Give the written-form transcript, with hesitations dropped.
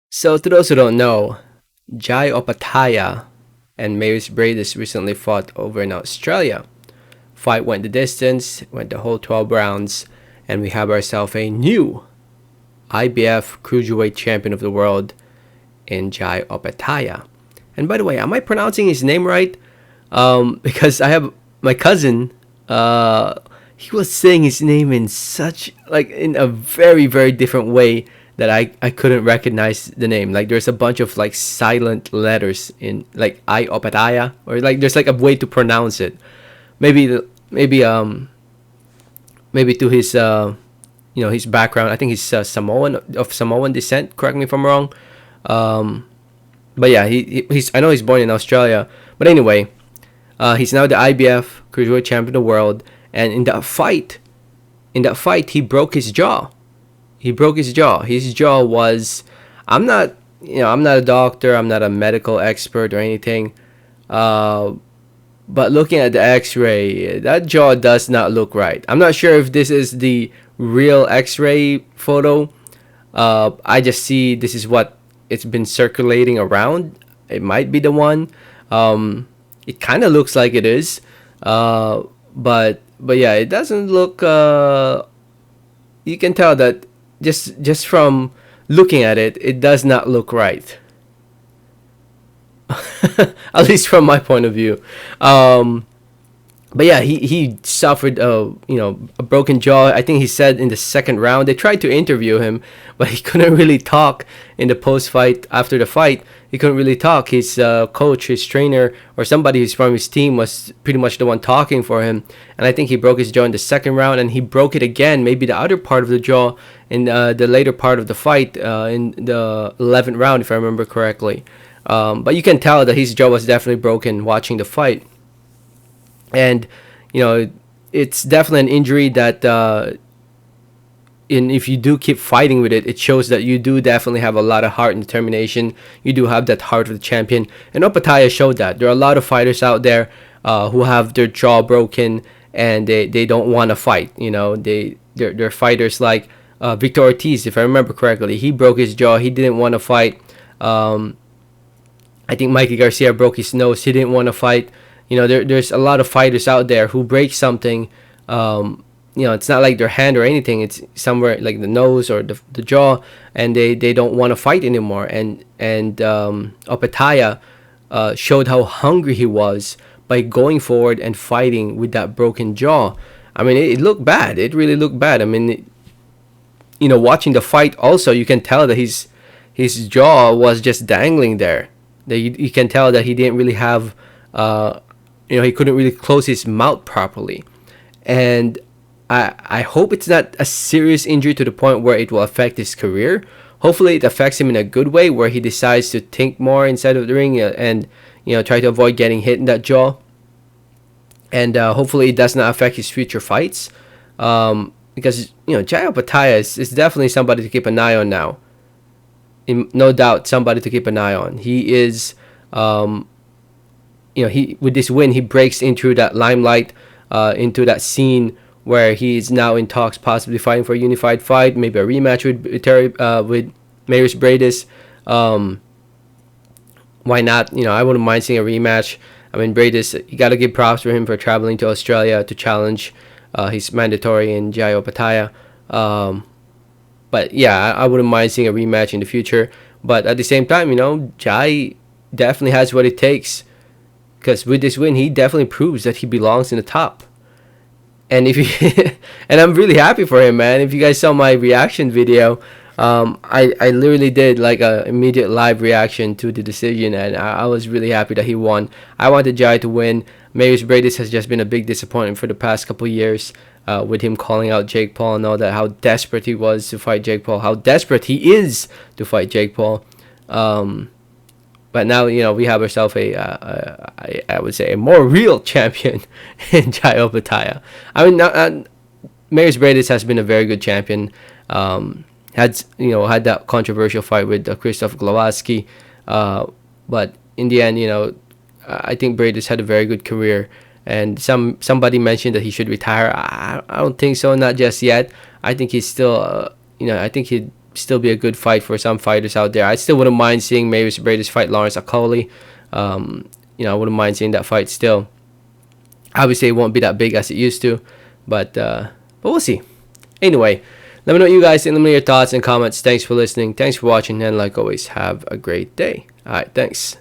So, to those who don't know, Jai Opetaia and Mairis Briedis recently fought over in Australia. Fight went the distance, went the whole 12 rounds, and we have ourselves a new IBF Cruiserweight Champion of the World in Jai Opetaia. And by the way, am I pronouncing his name right? Because I have my cousin. He was saying his name in such like in a very very different way that I couldn't recognize the name. Like there's a bunch of like silent letters in like I Opetaia, or like there's like a way to pronounce it. Maybe maybe to his his background. I think he's Samoan, of Samoan descent. Correct me if I'm wrong. Um, but yeah, he's I know he's born in Australia. But anyway, he's now the IBF Cruiserweight Champion of the world. And in that fight, he broke his jaw. He broke his jaw. His jaw was. I'm not a doctor. I'm not a medical expert or anything. Uh, but looking at the X-ray, that jaw does not look right. I'm not sure if this is the real X-ray photo. I just see this is what it's been circulating around. It might be the one. It kind of looks like it is, but yeah, it doesn't look. You can tell that just from looking at it, it does not look right. At least from my point of view. Um, but yeah, he suffered a broken jaw. I think he said in the second round they tried to interview him, but he couldn't really talk in the post fight after the fight. He couldn't really talk. His coach, his trainer, or somebody who's from his team was pretty much the one talking for him. And I think he broke his jaw in the second round, and he broke it again, maybe the other part of the jaw in the later part of the fight in the 11th round, if I remember correctly. But you can tell that his jaw was definitely broken watching the fight. And you know it's definitely an injury that in if you do keep fighting with it, it shows that you do definitely have a lot of heart and determination. You do have that heart of the champion, and Opetaia showed that. There are a lot of fighters out there who have their jaw broken and they don't want to fight. They're fighters like Victor Ortiz, if I remember correctly. He broke his jaw. He didn't want to fight. um, I think Mikey Garcia broke his nose. He didn't want to fight. There's a lot of fighters out there who break something. It's not like their hand or anything. It's somewhere like the nose or the jaw, and they don't want to fight anymore. And Opetaia showed how hungry he was by going forward and fighting with that broken jaw. I mean, it looked bad. It really looked bad. I mean, watching the fight, also you can tell that his jaw was just dangling there. That you can tell that he didn't really have, he couldn't really close his mouth properly. And I hope it's not a serious injury to the point where it will affect his career. Hopefully, it affects him in a good way, where he decides to think more inside of the ring and try to avoid getting hit in that jaw. And hopefully, it does not affect his future fights. Because Jai Opetaia is definitely somebody to keep an eye on now. No doubt, somebody to keep an eye on. He is, he with this win, he breaks into that limelight, into that scene where he is now in talks, possibly fighting for a unified fight, maybe a rematch with Mairis Briedis. Why not? I wouldn't mind seeing a rematch. I mean, Briedis, you got to give props for him for traveling to Australia to challenge. He's mandatory in Jai Opetaia. But yeah, I wouldn't mind seeing a rematch in the future. But at the same time, Jai definitely has what it takes. Because with this win, he definitely proves that he belongs in the top. And if you, and I'm really happy for him, man. If you guys saw my reaction video, I literally did like a immediate live reaction to the decision, and I was really happy that he won. I wanted Jai to win. Mairis Briedis has just been a big disappointment for the past couple years, with him calling out Jake Paul and all that. How desperate he was to fight Jake Paul. How desperate he is to fight Jake Paul. But now we have ourselves I would say a more real champion in Jai Opetaia. I mean, Mairis Briedis has been a very good champion. Had that controversial fight with Krzysztof Glowaski, but in the end, I think Briedis had a very good career. And somebody mentioned that he should retire. I don't think so, not just yet. I think he's still, I think he'd still be a good fight for some fighters out there. I still wouldn't mind seeing Mairis Briedis fight Lawrence Akoli. I wouldn't mind seeing that fight still. Obviously, it won't be that big as it used to, but we'll see. Anyway, let me know what you guys think. Let me know your thoughts and comments. Thanks for listening. Thanks for watching, and like always, have a great day. All right, thanks.